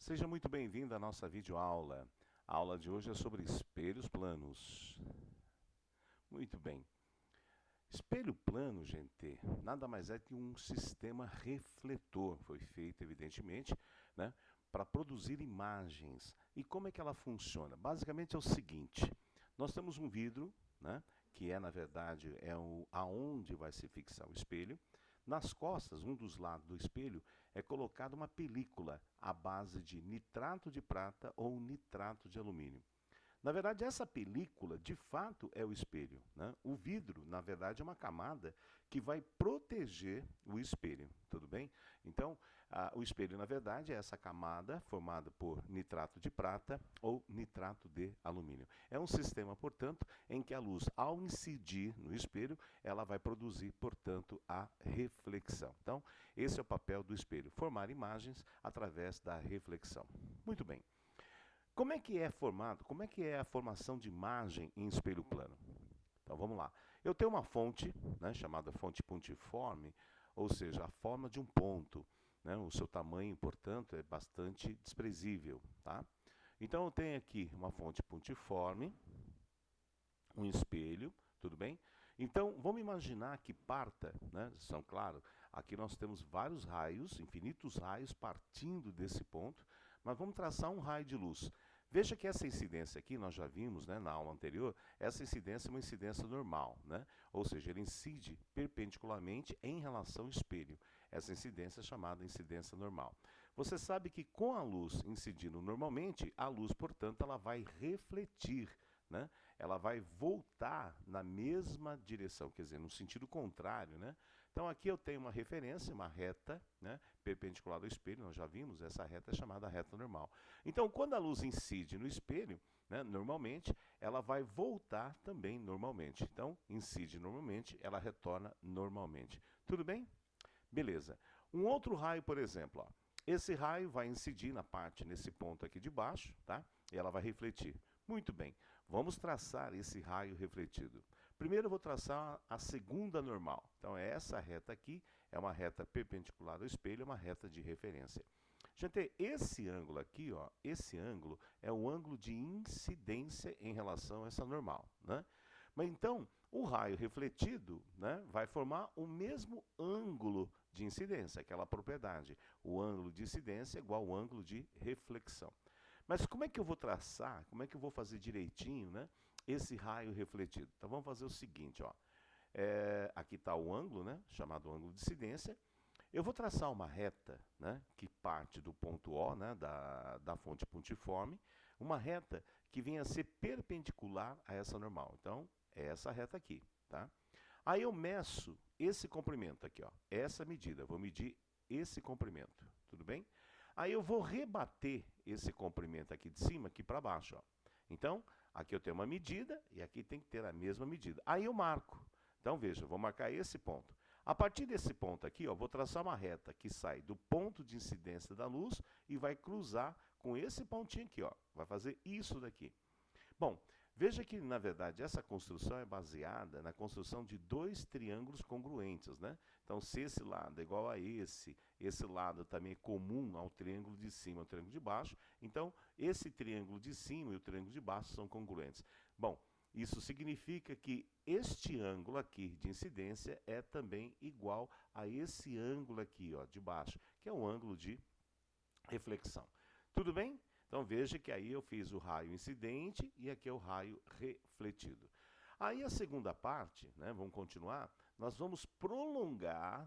Seja muito bem-vindo à nossa videoaula. A aula de hoje é sobre espelhos planos. Muito bem. Espelho plano, gente, nada mais é que um sistema refletor. Foi feito, evidentemente, né, para produzir imagens. E como é que ela funciona? Basicamente é o seguinte: nós temos um vidro, né, que na verdade, aonde vai se fixar o espelho. Nas costas, um dos lados do espelho, é colocada uma película à base de nitrato de prata ou nitrato de alumínio. Na verdade, essa película, de fato, é o espelho, né? O vidro, na verdade, é uma camada que vai proteger o espelho, tudo bem? Então, o espelho, na verdade, é essa camada formada por nitrato de prata ou nitrato de alumínio. É um sistema, portanto, em que a luz, ao incidir no espelho, ela vai produzir, portanto, a reflexão. Então, esse é o papel do espelho, formar imagens através da reflexão. Muito bem. Como é que é formado? Como é que é a formação de imagem em espelho plano? Então vamos lá. Eu tenho uma fonte, né, chamada fonte pontiforme, ou seja, a forma de um ponto, né? O seu tamanho, portanto, é bastante desprezível, tá? Então eu tenho aqui uma fonte pontiforme, um espelho, tudo bem? Então, vamos imaginar que parta, né? São claro, aqui nós temos vários raios, infinitos raios partindo desse ponto, mas vamos traçar um raio de luz. Veja que essa incidência aqui, nós já vimos, né, na aula anterior, essa incidência é uma incidência normal, né? Ou seja, ele incide perpendicularmente em relação ao espelho. Essa incidência é chamada incidência normal. Você sabe que com a luz incidindo normalmente, a luz, portanto, ela vai refletir, né? Ela vai voltar na mesma direção, quer dizer, no sentido contrário, né? Então aqui eu tenho uma referência, uma reta, né, perpendicular ao espelho, nós já vimos, essa reta é chamada reta normal. Então quando a luz incide no espelho, né, normalmente, ela vai voltar também normalmente. Então incide normalmente, ela retorna normalmente. Tudo bem? Beleza. Um outro raio, por exemplo, ó, esse raio vai incidir na parte, nesse ponto aqui de baixo, tá? E ela vai refletir. Muito bem, vamos traçar esse raio refletido. Primeiro eu vou traçar a segunda normal. Então essa reta aqui é uma reta perpendicular ao espelho, é uma reta de referência. Gente, esse ângulo aqui, ó, esse ângulo é o ângulo de incidência em relação a essa normal, né? Mas então, o raio refletido, né, vai formar o mesmo ângulo de incidência, aquela propriedade. O ângulo de incidência é igual ao ângulo de reflexão. Mas como é que eu vou traçar, como é que eu vou fazer direitinho, né, esse raio refletido? Então vamos fazer o seguinte, ó. Aqui está o ângulo, né, chamado ângulo de incidência. Eu vou traçar uma reta, né, que parte do ponto O, né, da fonte pontiforme, uma reta que venha a ser perpendicular a essa normal. Então, é essa reta aqui, tá? Aí eu meço esse comprimento aqui, ó, essa medida, vou medir esse comprimento, tudo bem? Aí eu vou rebater esse comprimento aqui de cima, aqui para baixo, ó. Então, aqui eu tenho uma medida e aqui tem que ter a mesma medida. Aí eu marco. Então, veja, eu vou marcar esse ponto. A partir desse ponto aqui, ó, vou traçar uma reta que sai do ponto de incidência da luz e vai cruzar com esse pontinho aqui, ó. Vai fazer isso daqui. Bom, veja que, na verdade, essa construção é baseada na construção de dois triângulos congruentes, né? Então, se esse lado é igual a esse lado também é comum ao triângulo de cima e ao triângulo de baixo, então, esse triângulo de cima e o triângulo de baixo são congruentes. Bom, isso significa que este ângulo aqui de incidência é também igual a esse ângulo aqui, ó, de baixo, que é o ângulo de reflexão. Tudo bem? Então veja que aí eu fiz o raio incidente e aqui é o raio refletido. Aí a segunda parte, né, vamos continuar, nós vamos prolongar,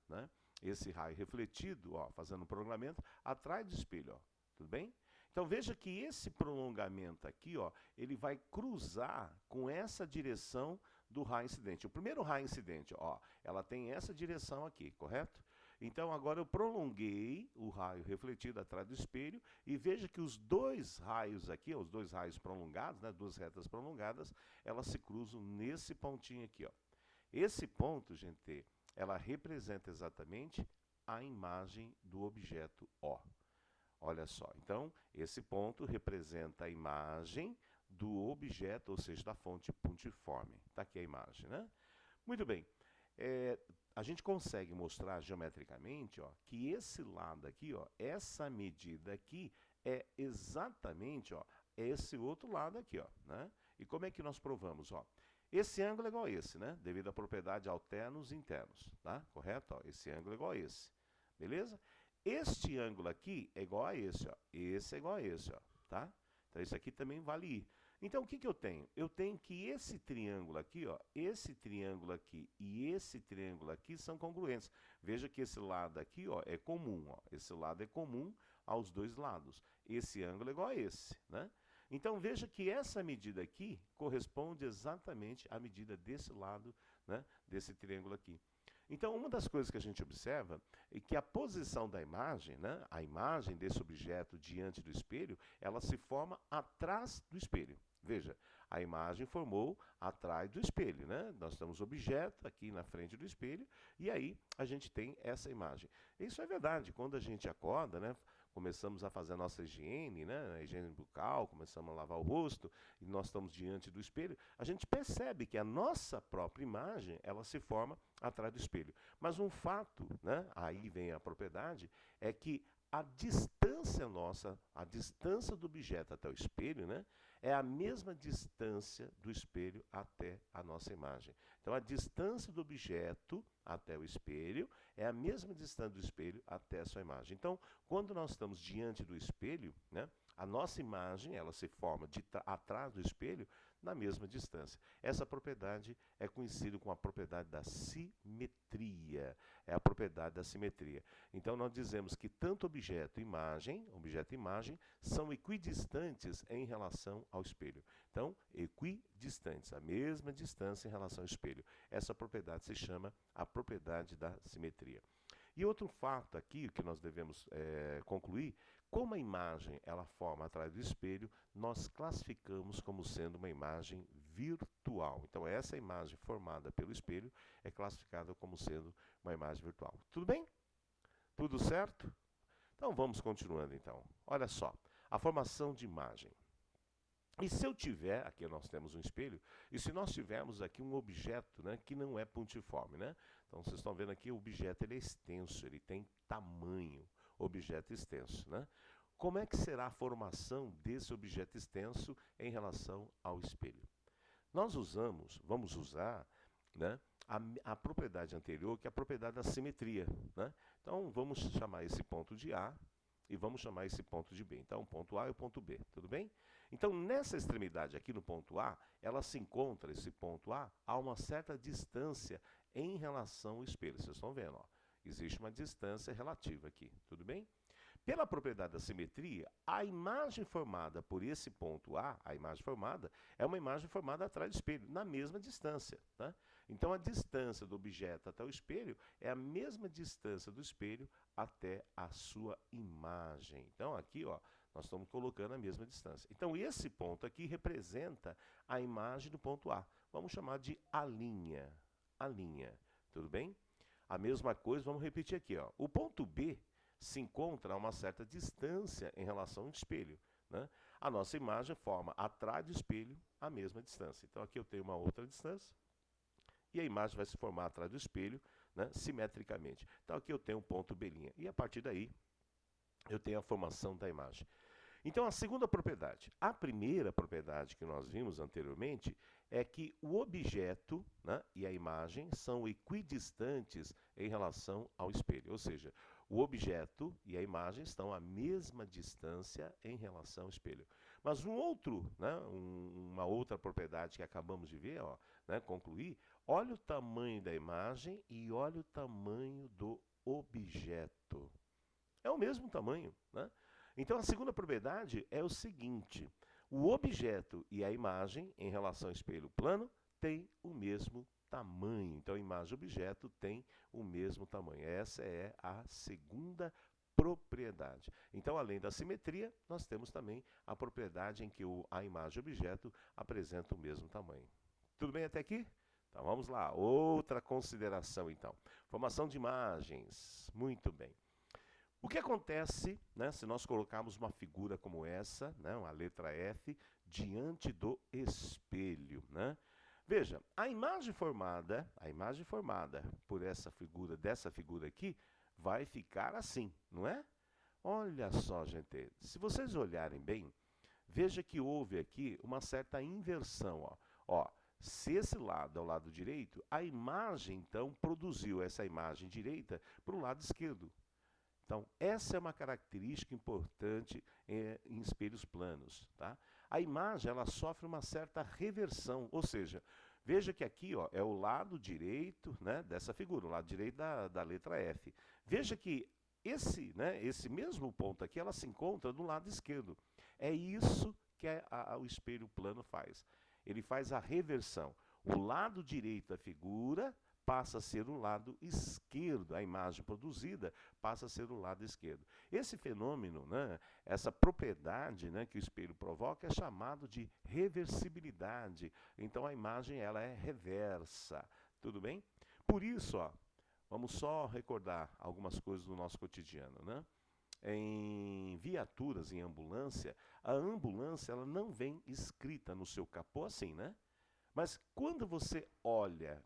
né, esse raio refletido, ó, fazendo um prolongamento atrás do espelho, ó, tudo bem? Então veja que esse prolongamento aqui, ó, ele vai cruzar com essa direção do raio incidente. O primeiro raio incidente, ó, ela tem essa direção aqui, correto? Então agora eu prolonguei o raio refletido atrás do espelho e veja que os dois raios aqui, ó, os dois raios prolongados, né, duas retas prolongadas, elas se cruzam nesse pontinho aqui, ó. Esse ponto, gente, ela representa exatamente a imagem do objeto O. Olha só, então, esse ponto representa a imagem do objeto, ou seja, da fonte pontiforme. Está aqui a imagem, né? Muito bem. a gente consegue mostrar geometricamente, ó, que esse lado aqui, ó, essa medida aqui é exatamente, ó, esse outro lado aqui, ó, né? E como é que nós provamos, ó? Esse ângulo é igual a esse, né? Devido à propriedade alternos e internos, tá? Correto? Ó, esse ângulo é igual a esse, beleza? Este ângulo aqui é igual a esse, ó. Esse é igual a esse, ó, tá? Então isso aqui também vale I. Então o que que eu tenho? Eu tenho que esse triângulo aqui, ó, esse triângulo aqui e esse triângulo aqui são congruentes. Veja que esse lado aqui, ó, é comum, ó. Esse lado é comum aos dois lados. Esse ângulo é igual a esse, né? Então veja que essa medida aqui corresponde exatamente à medida desse lado, né, desse triângulo aqui. Então uma das coisas que a gente observa é que a posição da imagem, né, a imagem desse objeto diante do espelho, ela se forma atrás do espelho. Veja, a imagem formou atrás do espelho, né? Nós temos o objeto aqui na frente do espelho e aí a gente tem essa imagem. Isso é verdade, quando a gente acorda, né, começamos a fazer a nossa higiene, né, a higiene bucal, começamos a lavar o rosto e nós estamos diante do espelho, a gente percebe que a nossa própria imagem, ela se forma atrás do espelho. Mas um fato, né, aí vem a propriedade, é que a distância nossa, a distância do objeto até o espelho, né, é a mesma distância do espelho até a nossa imagem. Então, a distância do objeto até o espelho é a mesma distância do espelho até a sua imagem. Então, quando nós estamos diante do espelho, né, a nossa imagem ela se forma atrás do espelho na mesma distância. Essa propriedade é conhecida como a propriedade da simetria. É a propriedade da simetria. Então, nós dizemos que tanto objeto e imagem são equidistantes em relação ao espelho. Então, equidistantes, a mesma distância em relação ao espelho. Essa propriedade se chama a propriedade da simetria. E outro fato aqui que nós devemos concluir, como a imagem ela forma atrás do espelho, nós classificamos como sendo uma imagem virtual. Então essa imagem formada pelo espelho é classificada como sendo uma imagem virtual. Tudo bem? Tudo certo? Então vamos continuando então. Olha só, a formação de imagem. E se eu tiver, aqui nós temos um espelho, e se nós tivermos aqui um objeto, né, que não é pontiforme, né? Então vocês estão vendo aqui o objeto ele é extenso, ele tem tamanho, objeto extenso, né? Como é que será a formação desse objeto extenso em relação ao espelho? Nós vamos usar, né, a propriedade anterior, que é a propriedade da simetria, né? Então vamos chamar esse ponto de A e vamos chamar esse ponto de B. Então o ponto A e o ponto B, tudo bem? Então nessa extremidade aqui no ponto A, ela se encontra, esse ponto a uma certa distância em relação ao espelho. Vocês estão vendo, ó, existe uma distância relativa aqui, tudo bem? Pela propriedade da simetria, a imagem formada por esse ponto A, a imagem formada, é uma imagem formada atrás do espelho, na mesma distância, tá? Então a distância do objeto até o espelho é a mesma distância do espelho até a sua imagem. Então aqui, ó, nós estamos colocando a mesma distância. Então esse ponto aqui representa a imagem do ponto A. Vamos chamar de A'. Tudo bem? A mesma coisa, vamos repetir aqui, ó. O ponto B se encontra a uma certa distância em relação ao espelho, né? A nossa imagem forma atrás do espelho a mesma distância. Então aqui eu tenho uma outra distância e a imagem vai se formar atrás do espelho, né, simetricamente. Então aqui eu tenho um ponto B'. E a partir daí eu tenho a formação da imagem. Então, a segunda propriedade. A primeira propriedade que nós vimos anteriormente é que o objeto, né, e a imagem são equidistantes em relação ao espelho. Ou seja, o objeto e a imagem estão à mesma distância em relação ao espelho. Mas uma outra propriedade que acabamos de ver, ó, né, concluir, olha o tamanho da imagem e olha o tamanho do objeto. É o mesmo tamanho, né? Então, a segunda propriedade é o seguinte: o objeto e a imagem, em relação ao espelho plano, têm o mesmo tamanho. Então, a imagem e o objeto têm o mesmo tamanho. Essa é a segunda propriedade. Então, além da simetria, nós temos também a propriedade em que a imagem e o objeto apresentam o mesmo tamanho. Tudo bem até aqui? Então, vamos lá. Outra consideração, então. Formação de imagens. Muito bem. O que acontece, né, se nós colocarmos uma figura como essa, né, uma letra F, diante do espelho, né? Veja, a imagem formada por dessa figura aqui, vai ficar assim, não é? Olha só, gente, se vocês olharem bem, veja que houve aqui uma certa inversão, ó. Ó, se esse lado é o lado direito, a imagem, então, produziu essa imagem direita para o lado esquerdo. Então, essa é uma característica importante em espelhos planos, tá? A imagem, ela sofre uma certa reversão, ou seja, veja que aqui, ó, é o lado direito, né, dessa figura, o lado direito da letra F. Veja que esse mesmo ponto aqui, ela se encontra do lado esquerdo. É isso que o espelho plano faz. Ele faz a reversão. O lado direito da figura passa a ser o lado esquerdo, a imagem produzida passa a ser o lado esquerdo. Esse fenômeno, né, essa propriedade, né, que o espelho provoca é chamado de reversibilidade. Então a imagem ela é reversa, tudo bem? Por isso, ó, vamos só recordar algumas coisas do nosso cotidiano, né? Em viaturas, em ambulância, a ambulância ela não vem escrita no seu capô assim, né? Mas quando você olha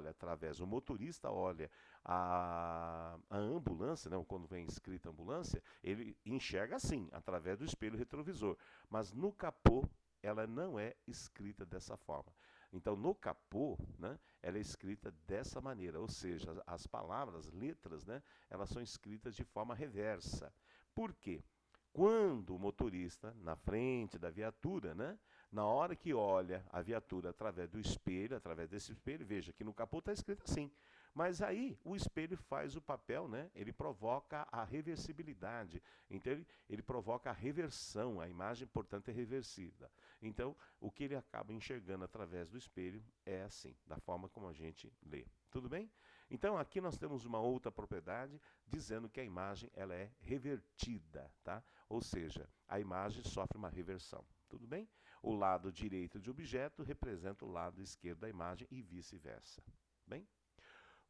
através, o motorista olha a ambulância, né, quando vem escrita ambulância, ele enxerga assim, através do espelho retrovisor. Mas no capô, ela não é escrita dessa forma. Então, no capô, né, ela é escrita dessa maneira, ou seja, as palavras, as letras, né, elas são escritas de forma reversa. Por quê? Quando o motorista, na frente da viatura, né, na hora que olha a viatura através do espelho, através desse espelho, veja que no capô está escrito assim. Mas aí o espelho faz o papel, né? Ele provoca a reversibilidade. Então ele provoca a reversão, a imagem, portanto, é reversida. Então, o que ele acaba enxergando através do espelho é assim, da forma como a gente lê. Tudo bem? Então, aqui nós temos uma outra propriedade dizendo que a imagem ela é revertida, tá? Ou seja, a imagem sofre uma reversão. Tudo bem? O lado direito de objeto representa o lado esquerdo da imagem e vice-versa. Bem?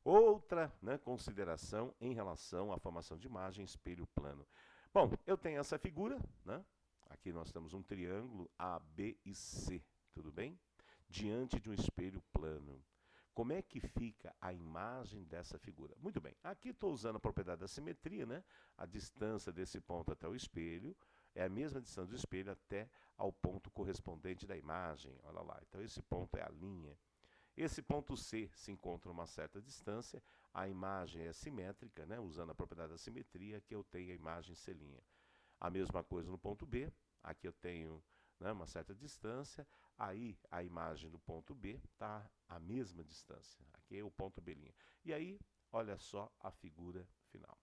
Outra, né, consideração em relação à formação de imagem espelho plano. Bom, eu tenho essa figura, né? Aqui nós temos um triângulo A, B e C, tudo bem? Diante de um espelho plano. Como é que fica a imagem dessa figura? Muito bem, aqui estou usando a propriedade da simetria, né? A distância desse ponto até o espelho é a mesma distância do espelho até ao ponto correspondente da imagem. Olha lá, então esse ponto é a linha. Esse ponto C se encontra a uma certa distância, a imagem é simétrica, né? Usando a propriedade da simetria, que eu tenho a imagem C'. A mesma coisa no ponto B, aqui eu tenho, né, uma certa distância, aí a imagem do ponto B está à mesma distância, aqui é o ponto B'. E aí, olha só a figura final.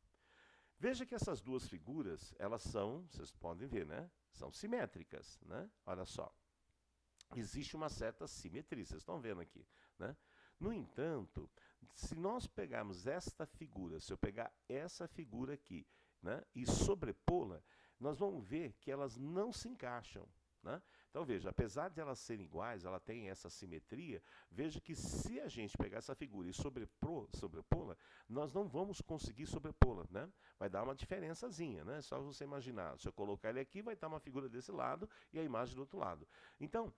Veja que essas duas figuras, elas são, vocês podem ver, né? São simétricas, né? Olha só. Existe uma certa simetria, vocês estão vendo aqui, né? No entanto, se nós pegarmos esta figura, se eu pegar essa figura aqui, né, e sobrepô-la, nós vamos ver que elas não se encaixam, né? Então veja, apesar de elas serem iguais, ela tem essa simetria, veja que se a gente pegar essa figura e sobrepô-la, nós não vamos conseguir sobrepô-la, né? Vai dar uma diferençazinha, né? Só você imaginar, se eu colocar ele aqui, vai estar uma figura desse lado e a imagem do outro lado. Então,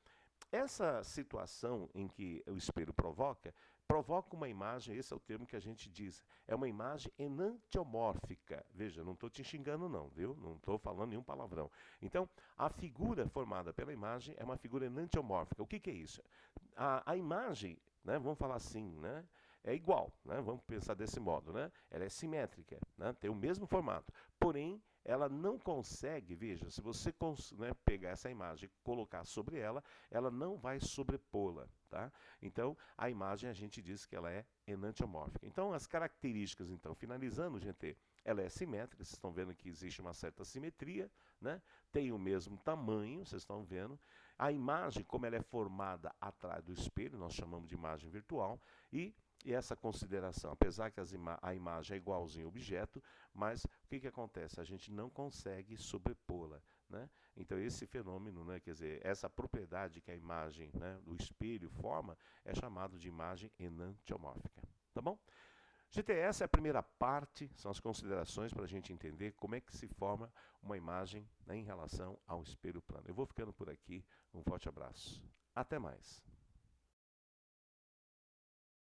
essa situação em que o espelho provoca uma imagem, esse é o termo que a gente diz, é uma imagem enantiomórfica. Veja, não estou te xingando não, viu? Não estou falando nenhum palavrão. Então, a figura formada pela imagem é uma figura enantiomórfica. O que é isso? A imagem, né, vamos falar assim, né, é igual, né, vamos pensar desse modo, né? Ela é simétrica, né, tem o mesmo formato, porém, ela não consegue, veja, se você né, pegar essa imagem e colocar sobre ela, ela não vai sobrepô-la, tá? Então, a imagem a gente diz que ela é enantiomórfica. Então, as características, então, finalizando, gente, ela é simétrica, vocês estão vendo que existe uma certa simetria, né? Tem o mesmo tamanho, vocês estão vendo. A imagem, como ela é formada atrás do espelho, nós chamamos de imagem virtual, e essa consideração, apesar que a imagem é igualzinha ao objeto, mas o que acontece? A gente não consegue sobrepô-la, né? Então esse fenômeno, né, quer dizer, essa propriedade que a imagem, né, do espelho forma, é chamado de imagem enantiomórfica. Tá bom? Gente, essa é a primeira parte, são as considerações para a gente entender como é que se forma uma imagem, né, em relação ao espelho plano. Eu vou ficando por aqui, um forte abraço. Até mais.